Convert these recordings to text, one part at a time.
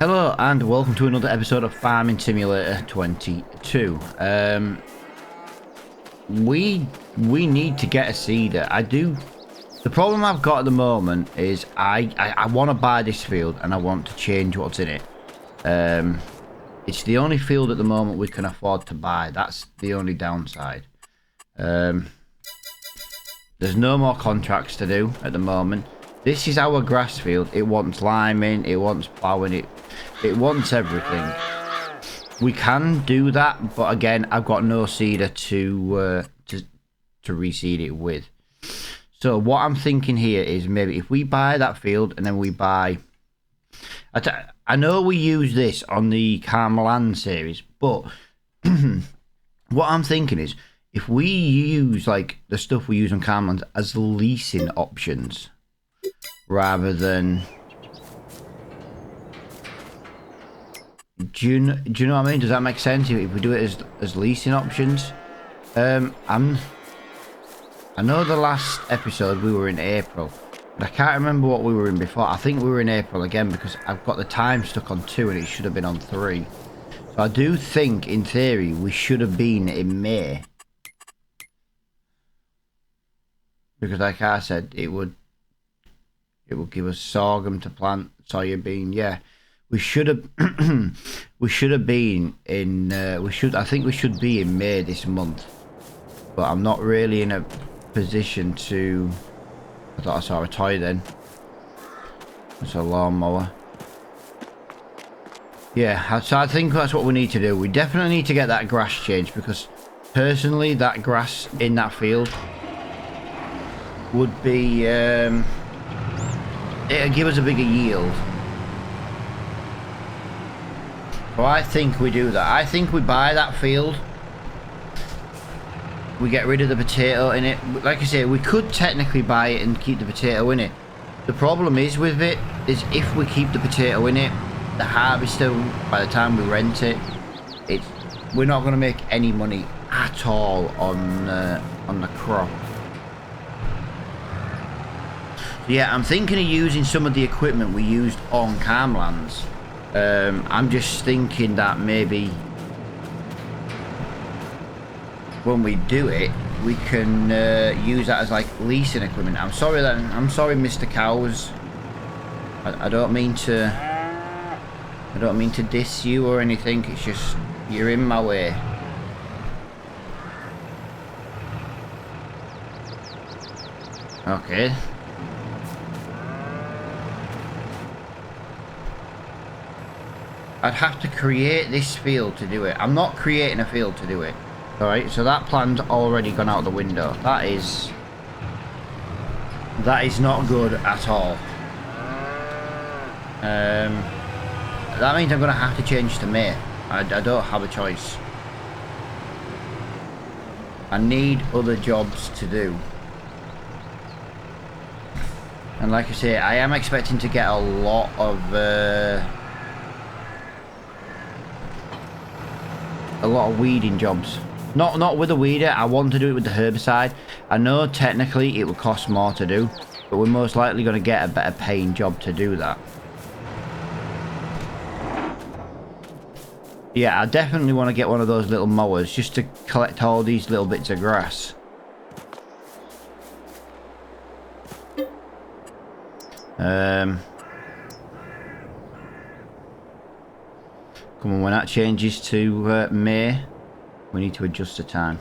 Hello and welcome to another episode of Farming Simulator 22. We need to get a seeder. The problem I've got at the moment is I want to buy this field and I want to change what's in it. It's the only field at the moment we can afford to buy. That's the only downside. There's no more contracts to do at the moment. This is our grass field. It wants liming, it wants ploughing, it wants everything. We can do that, but again, I've got no seeder to reseed it with. So what I'm thinking here is maybe if we buy that field and then we buy... I know we use this on the Carmeland series, but what I'm thinking is if we use like the stuff we use on Carmeland as leasing options rather than... Do you know what I mean? Does that make sense if we do it as leasing options? I know the last episode we were in April, but I can't remember what we were in before. I think we were in April again because I've got the time stuck on 2 and it should have been on 3. So I do think in theory we should have been in May, because like I said, it would give us sorghum to plant, soybean. Yeah, we should have we should have been in I think we should be in May this month, but I'm not really in a position to... I thought I saw a toy then. It's a lawnmower. Yeah, so I think that's what we need to do. We definitely need to get that grass changed, because personally that grass in that field would be it'll give us a bigger yield. So I think we do that. I think we buy that field. We get rid of the potato in it. Like I say, we could technically buy it and keep the potato in it. The problem is with it is if we keep the potato in it, the harvester, by the time we rent it, we're not going to make any money at all on the crop. Yeah, I'm thinking of using some of the equipment we used on Carmelands. I'm just thinking that maybe when we do it, we can use that as like leasing equipment. I'm sorry, Mr. Cows. I don't mean to diss you or anything. It's just you're in my way. Okay. I'd have to create this field to do it. I'm not creating a field to do it. Alright, so that plan's already gone out the window. That is not good at all. That means I'm going to have to change to May. I don't have a choice. I need other jobs to do. And like I say, I am expecting to get a lot of weeding jobs. Not with a weeder. I want to do it with the herbicide. I know technically it would cost more to do, but we're most likely going to get a better paying job to do that. Yeah, I definitely want to get one of those little mowers just to collect all these little bits of grass. Come on, when that changes to May, we need to adjust the time.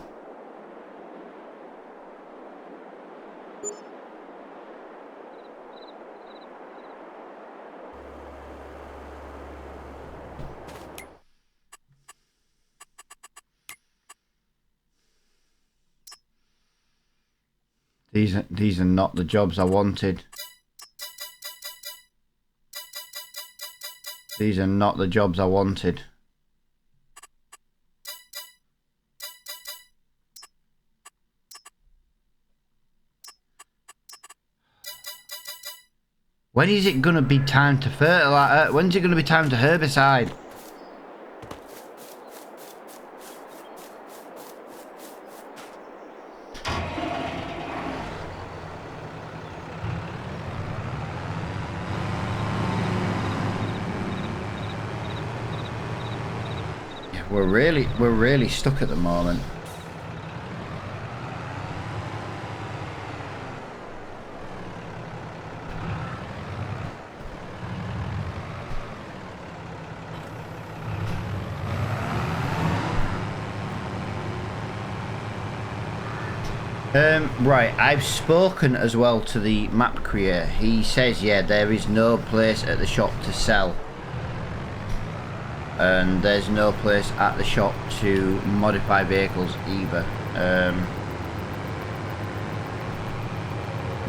These are not the jobs I wanted. These are not the jobs I wanted. When is it going to be time to fertilize? When's it going to be time to herbicide? We're really stuck at the moment. Right, I've spoken as well to the map creator. He says, yeah, there is no place at the shop to sell. And there's no place at the shop to modify vehicles either.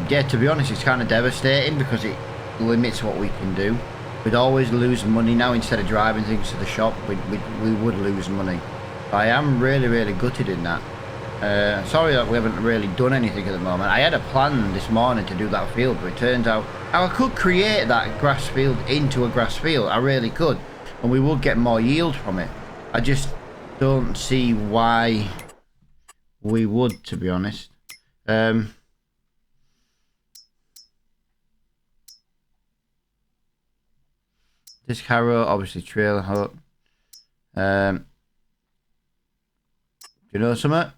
Yeah, to be honest, it's kind of devastating because it limits what we can do. We'd always lose money now. Instead of driving things to the shop, we would lose money. I am really gutted in that. Sorry that we haven't really done anything at the moment. I had a plan this morning to do that field, but it turns out I could create that grass field into a grass field. I really could, and we would get more yield from it. I just don't see why we would, to be honest. This carrow, obviously trailer hut. Do you know something?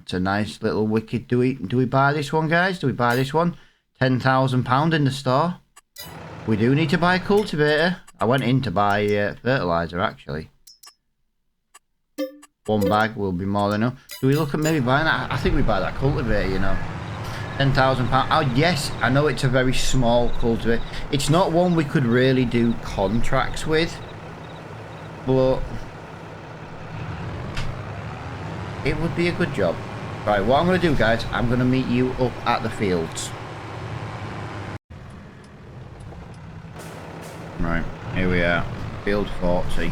It's a nice little wicked. Do we buy this one, guys? Do we buy this one? £10,000 in the store. We do need to buy a cultivator. I went in to buy fertilizer actually. One bag will be more than enough. Do we look at maybe buying that? I think we buy that cultivator, you know. £10,000. Oh yes, I know it's a very small cultivator. It's not one we could really do contracts with, but it would be a good job. Right, what I'm going to do, guys, I'm going to meet you up at the fields. Right, here we are. Field 40.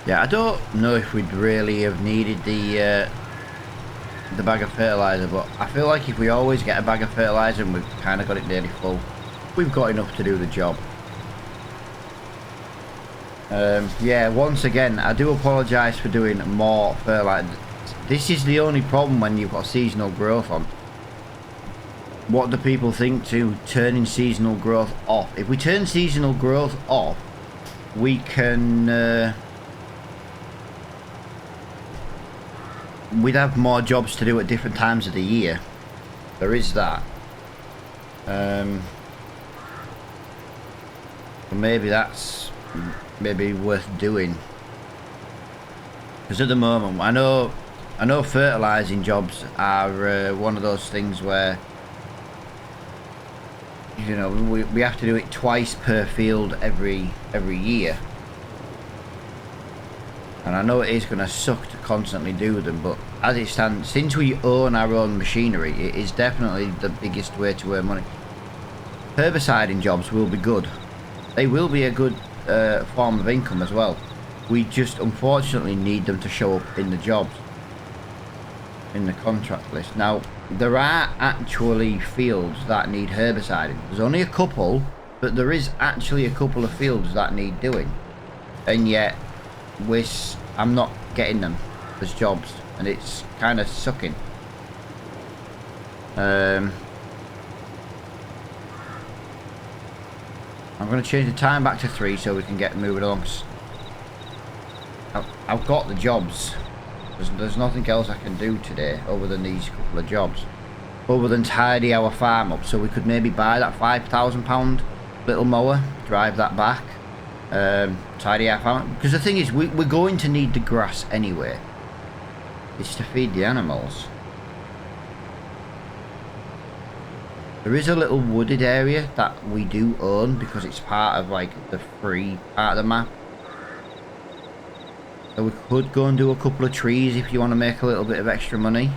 Yeah, I don't know if we'd really have needed the bag of fertilizer, but I feel like if we always get a bag of fertilizer and we've kind of got it nearly full, we've got enough to do the job. Yeah, once again, I do apologise for doing more fertilizer. This is the only problem when you've got seasonal growth on. What do people think to turning seasonal growth off? If we turn seasonal growth off, we can... we'd have more jobs to do at different times of the year. There is that. Maybe that's worth doing. Because at the moment, I know fertilising jobs are one of those things where, you know, we have to do it twice per field every year. And I know it is going to suck to constantly do them, but as it stands, since we own our own machinery, it is definitely the biggest way to earn money. Herbiciding jobs will be good. They will be a good form of income as well. We just unfortunately need them to show up in the jobs, in the contract list. Now, there are actually fields that need herbiciding. There's only a couple, but there is actually a couple of fields that need doing. And yet, I'm not getting them as jobs, and it's kind of sucking. I'm going to change the time back to 3 so we can get moving along. I've got the jobs. There's nothing else I can do today other than these couple of jobs, other than tidy our farm up. So we could maybe buy that £5,000 little mower, drive that back, tidy our farm. Because the thing is, we're going to need the grass anyway. It's to feed the animals. There is a little wooded area that we do own because it's part of like the free part of the map. So we could go and do a couple of trees if you want to make a little bit of extra money.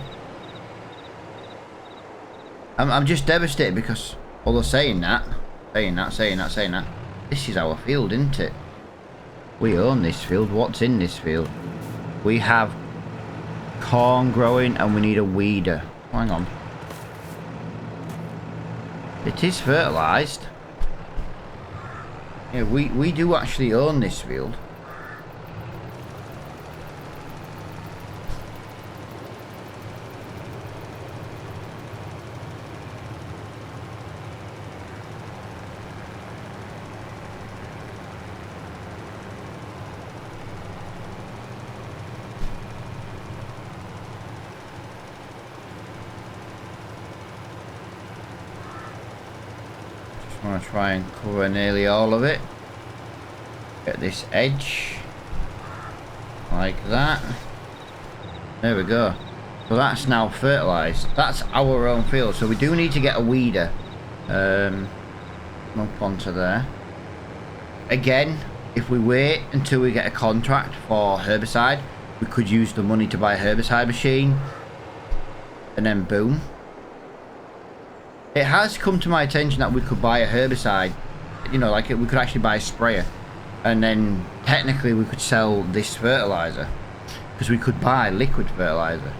I'm just devastated because, although saying that, this is our field, isn't it? We own this field. What's in this field? We have corn growing and we need a weeder. Hang on. It is fertilised. Yeah, we do actually own this field. I'm going to try and cover nearly all of it. Get this edge. Like that. There we go. So that's now fertilised. That's our own field. So we do need to get a weeder. Up onto there. Again, if we wait until we get a contract for herbicide, we could use the money to buy a herbicide machine. And then boom. It has come to my attention that we could buy a herbicide. You know, like we could actually buy a sprayer. And then technically we could sell this fertilizer. Because we could buy liquid fertilizer.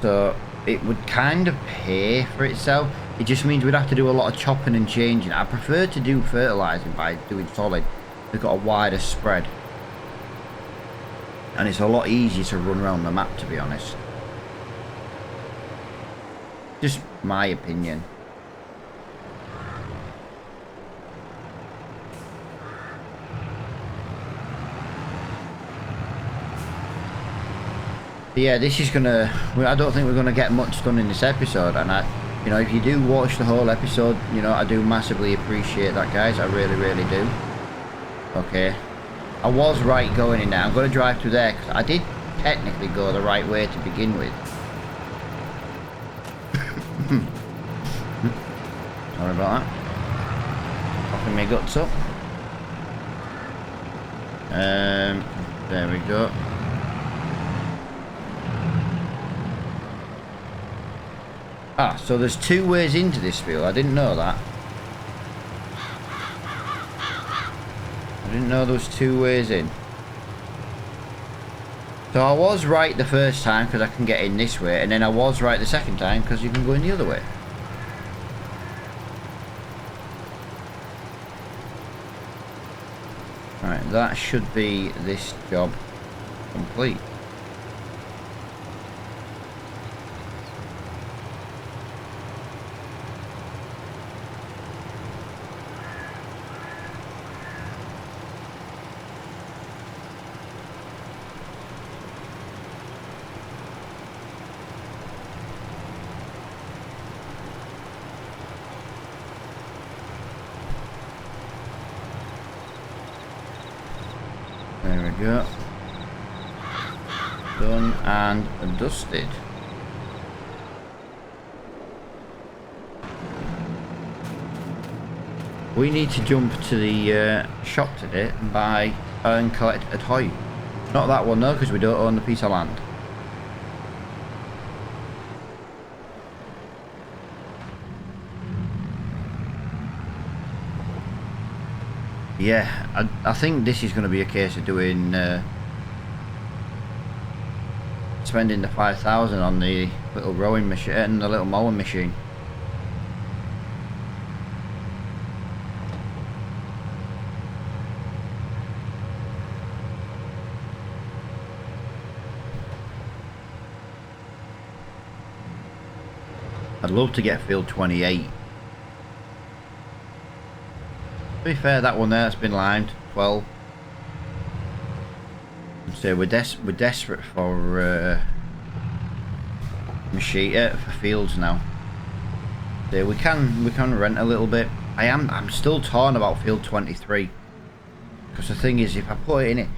So it would kind of pay for itself. It just means we'd have to do a lot of chopping and changing. I prefer to do fertilizing by doing solid. We've got a wider spread. And it's a lot easier to run around the map, to be honest. Just my opinion. But yeah, this is gonna... I don't think we're gonna get much done in this episode. And you know, if you do watch the whole episode, you know, I do massively appreciate that, guys. I really, really do. Okay. I was right going in there. I'm going to drive through there because I did technically go the right way to begin with. Sorry about that. Popping my guts up. There we go. Ah, so there's two ways into this field. I didn't know that. I didn't know there was two ways in. So I was right the first time because I can get in this way, and then I was right the second time because you can go in the other way. Alright, that should be this job complete. There we go. Done and dusted. We need to jump to the shop today and buy and collect a toy. Not that one though, because we don't own the piece of land. Yeah, I think this is going to be a case of doing spending the 5,000 on the little rowing machine and the little mowing machine. I'd love to get field 28. To be fair, that one there has been limed 12. So we're desperate for machine for fields now. So we can rent a little bit. I'm still torn about field 23 because the thing is, if I put it in it,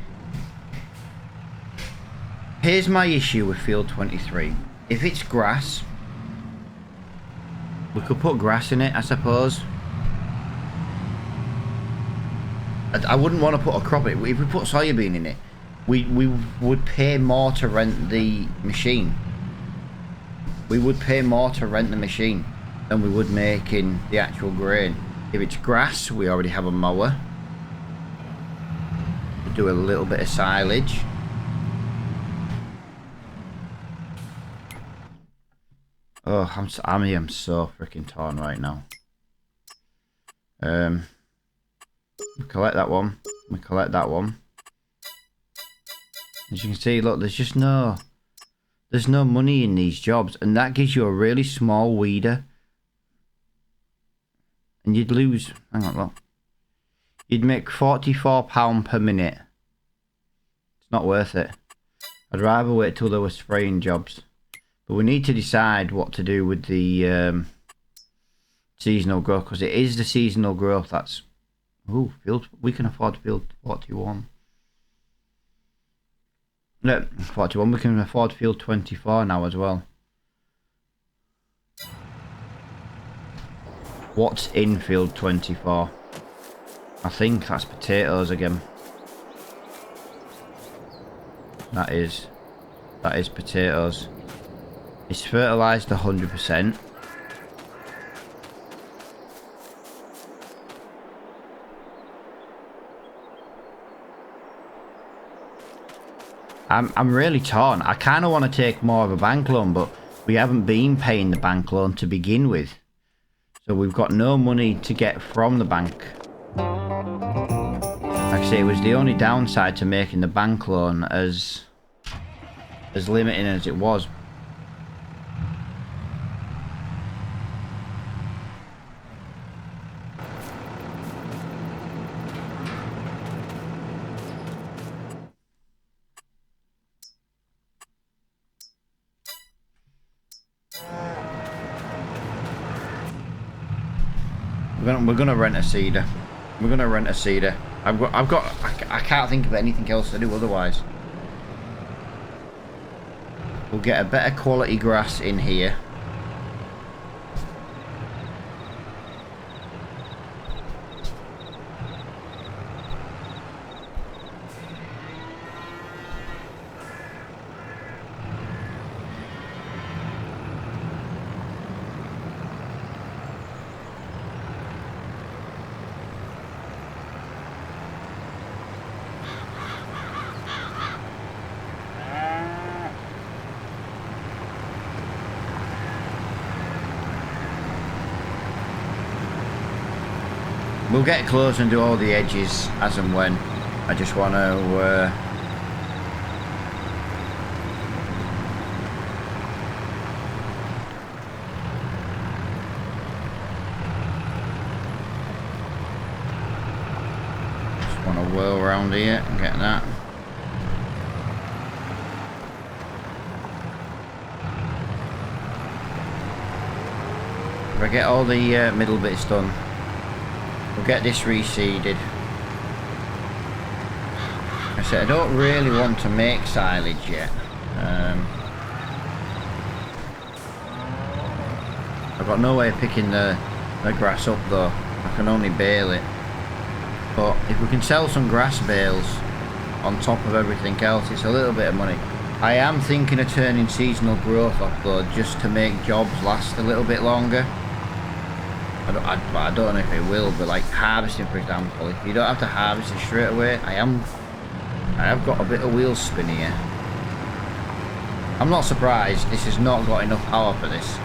here's my issue with field 23. If it's grass, we could put grass in it, I suppose. I wouldn't want to put a crop in it. If we put soybean in it, we would pay more to rent the machine. We would pay more to rent the machine than we would make in the actual grain. If it's grass, we already have a mower. We do a little bit of silage. Oh, I'm so freaking torn right now. We collect that one. We collect that one. As you can see, look, there's no money in these jobs, and that gives you a really small weeder. And you'd lose, hang on, look. You'd make £44 per minute. It's not worth it. I'd rather wait till there were spraying jobs. But we need to decide what to do with the seasonal growth, because it is the seasonal growth that's... Ooh, field, we can afford to build 41. No, 41, we can afford field 24 now as well. What's in field 24? I think that's potatoes again. That is potatoes. It's fertilised 100%. I'm really torn. I kind of want to take more of a bank loan, but we haven't been paying the bank loan to begin with. So we've got no money to get from the bank. Like I say, it was the only downside to making the bank loan as limiting as it was. We're gonna rent a cedar. We're gonna rent a cedar. I can't think of anything else to do otherwise. We'll get a better quality grass in here. We'll get close and do all the edges as and when. I just want to... just want to whirl around here and get that. If I get all the middle bits done, we'll get this reseeded. I said I don't really want to make silage yet. I've got no way of picking the grass up though. I can only bale it. But if we can sell some grass bales on top of everything else, it's a little bit of money. I am thinking of turning seasonal growth off though, just to make jobs last a little bit longer. I don't know if it will, but like harvesting, for example, if you don't have to harvest it straight away, I have got a bit of wheel spin here. I'm not surprised this has not got enough power for this.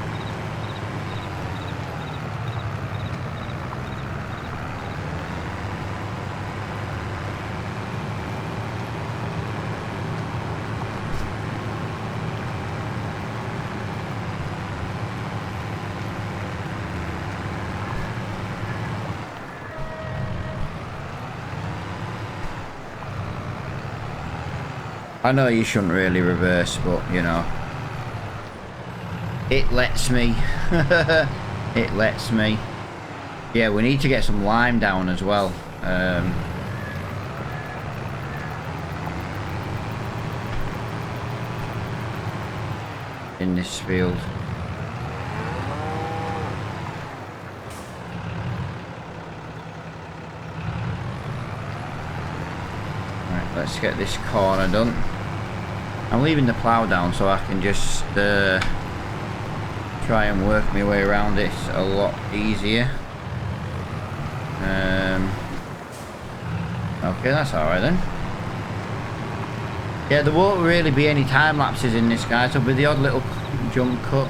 I know you shouldn't really reverse, but you know, it lets me. It lets me. Yeah, we need to get some lime down as well. In this field. Right, let's get this corner done. I'm leaving the plough down so I can just try and work my way around it a lot easier. Okay, that's alright then. Yeah, there won't really be any time lapses in this, guys. There'll be the odd little jump cut.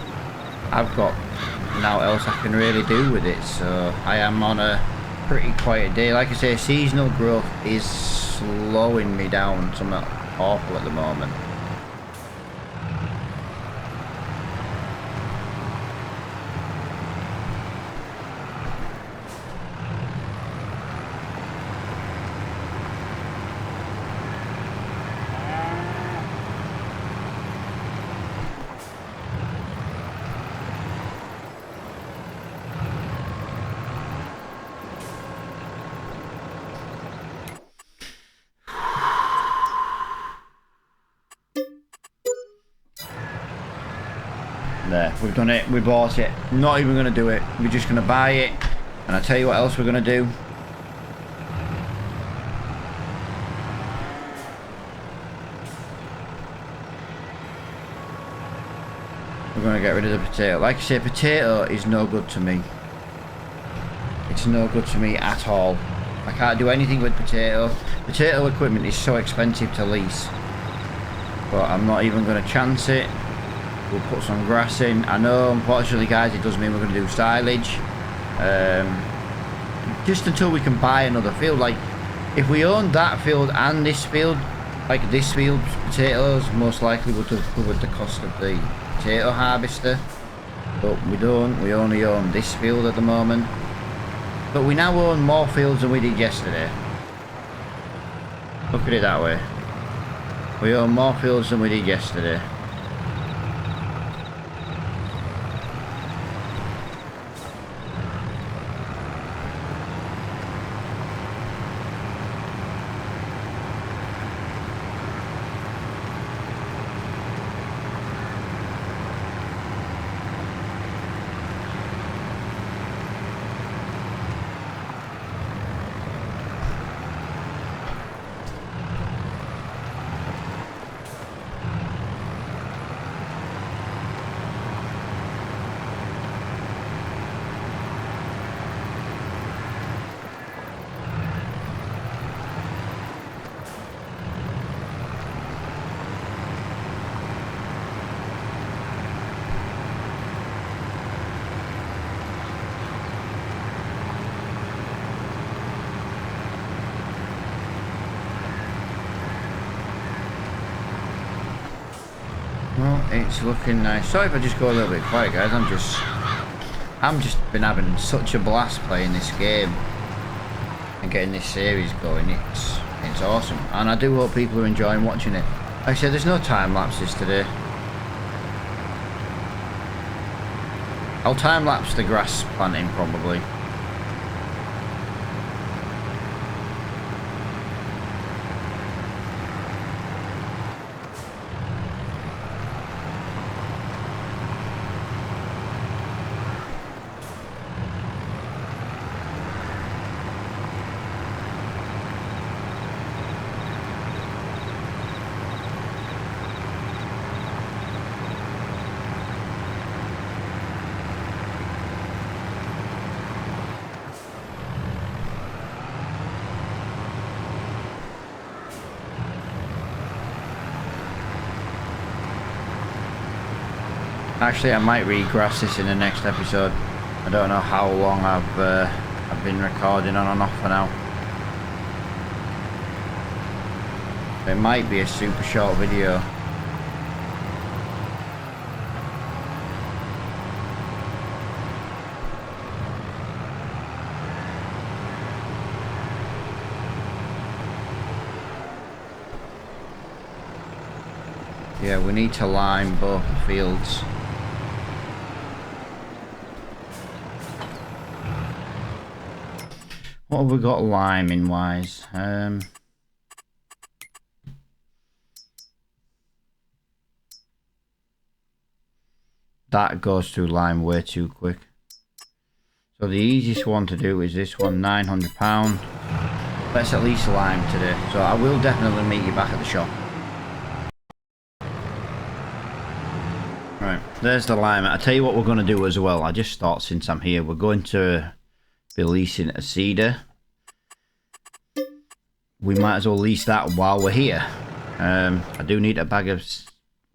I've got now else I can really do with it, so I am on a pretty quiet day. Like I say, seasonal growth is slowing me down something awful at the moment. There, we've done it. We bought it. Not even going to do it. We're just going to buy it. And I'll tell you what else we're going to do. We're going to get rid of the potato. Like I say, potato is no good to me. It's no good to me at all. I can't do anything with potato. Potato equipment is so expensive to lease. But I'm not even going to chance it. We'll put some grass in. I know, unfortunately, guys, it does mean we're going to do silage. Just until we can buy another field. Like, if we owned that field and this field, like this field's potatoes, most likely would have covered the cost of the potato harvester. But we don't. We only own this field at the moment. But we now own more fields than we did yesterday. Look at it that way. We own more fields than we did yesterday. Well, it's looking nice. Sorry if I just go a little bit quiet, guys. I'm just been having such a blast playing this game and getting this series going. It's awesome, and I do hope people are enjoying watching it. Like I said, there's no time lapses today. I'll time lapse the grass planting probably. Actually, I might regrass this in the next episode. I don't know how long I've been recording on and off for now. It might be a super short video. Yeah, we need to lime both fields. What have we got liming wise? That goes through lime way too quick. So the easiest one to do is this one, £900. Let's at least lime today. So I will definitely meet you back at the shop. Right, there's the lime. I'll tell you what we're going to do as well. I just thought since I'm here, we're going to be leasing a cedar. We might as well lease that while we're here. I do need a bag of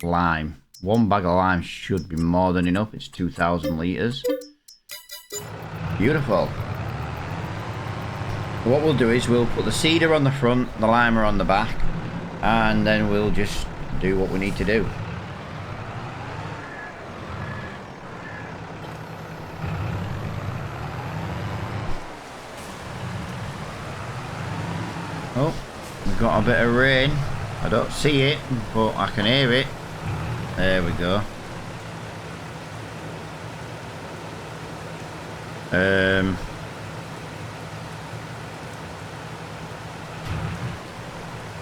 lime. One bag of lime should be more than enough. It's 2,000 litres. Beautiful. What we'll do is we'll put the cedar on the front, the limer on the back, and then we'll just do what we need to do. Oh, we've got a bit of rain. I don't see it, but I can hear it. There we go.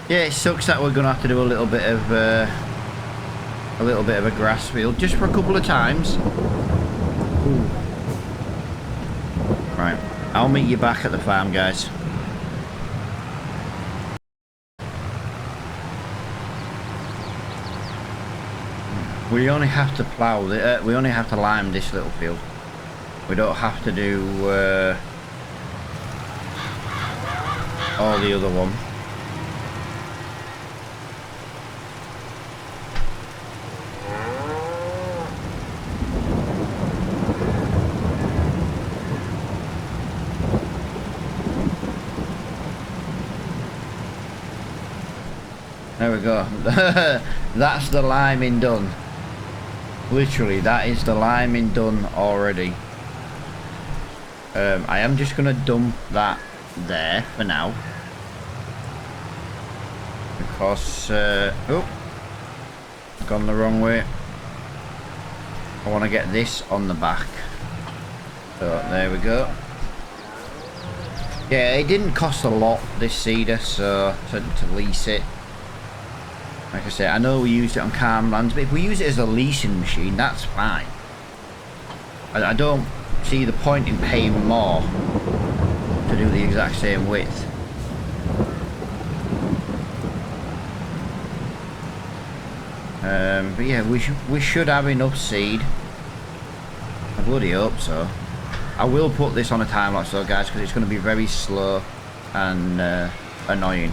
Yeah, it sucks that we're gonna have to do a little bit of a little bit of a grass field just for a couple of times. Ooh. Right, I'll meet you back at the farm, guys. We only have to plough, we only have to lime this little field. We don't have to do all the other one. There we go. That's the liming done. Literally, that is the liming done already. I am just going to dump that there for now. Because, oh, gone the wrong way. I want to get this on the back. So, there we go. Yeah, it didn't cost a lot, this seeder, so to lease it. Like I said, I know we used it on Calmlands, but if we use it as a leasing machine, that's fine. I don't see the point in paying more to do the exact same width. But yeah, we should have enough seed. I bloody hope so. I will put this on a time lapse though, guys, because it's going to be very slow and annoying.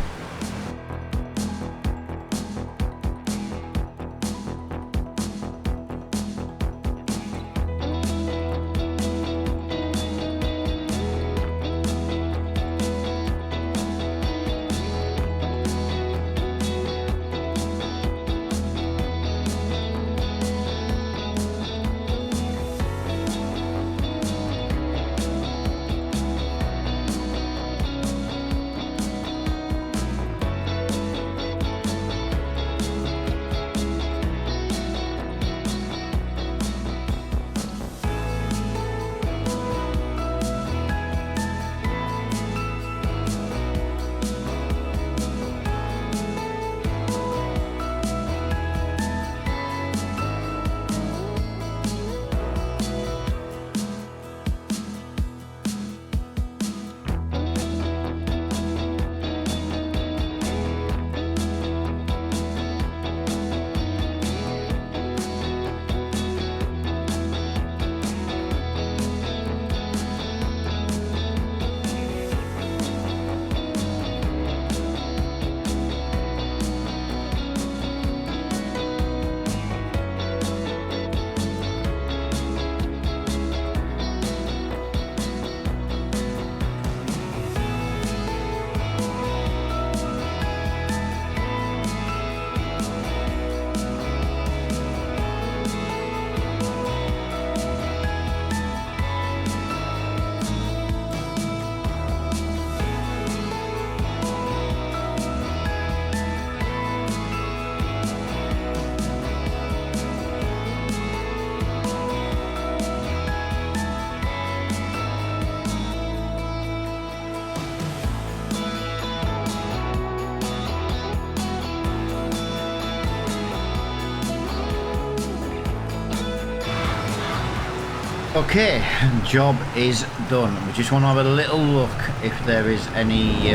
Okay, job is done. We just want to have a little look if there is any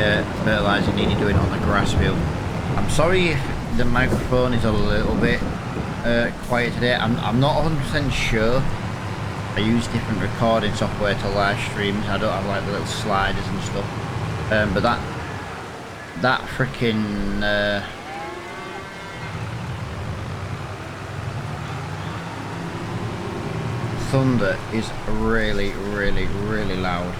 fertiliser needed doing on the grass field. I'm sorry if the microphone is a little bit quiet today. I'm not 100% sure. I use different recording software to live streams. I don't have like the little sliders and stuff. But that freaking thunder is really loud.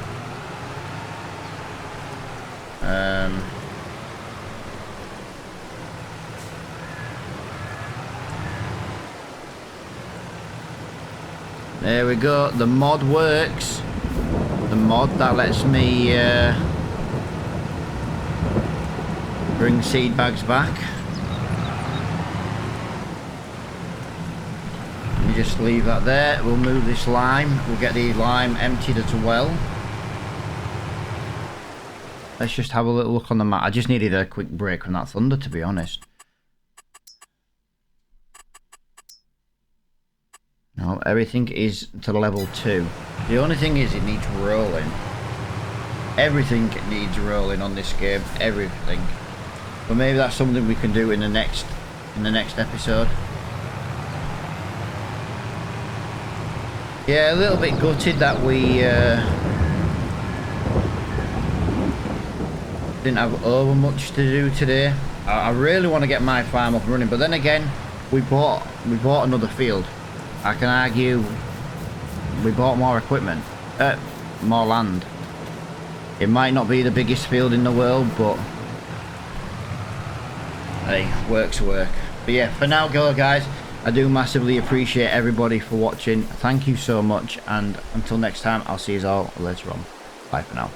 There we go, the mod works. The mod that lets me bring seed bags back. Just leave that there. We'll move this lime. We'll get the lime emptied as well. Let's just have a little look on the map. I just needed a quick break from that thunder, to be honest. now. Everything is to level 2. The only thing is it needs rolling. Everything needs rolling on this game. Everything. But maybe that's something we can do in the next episode. Yeah, a little bit gutted that we didn't have over much to do today. I really want to get my farm up and running, but then again, we bought another field. I can argue we bought more equipment, more land. It might not be the biggest field in the world, but hey, work's work. But yeah, for now, guys, I do massively appreciate everybody for watching. Thank you so much, and until next time, I'll see you all later on. Bye for now.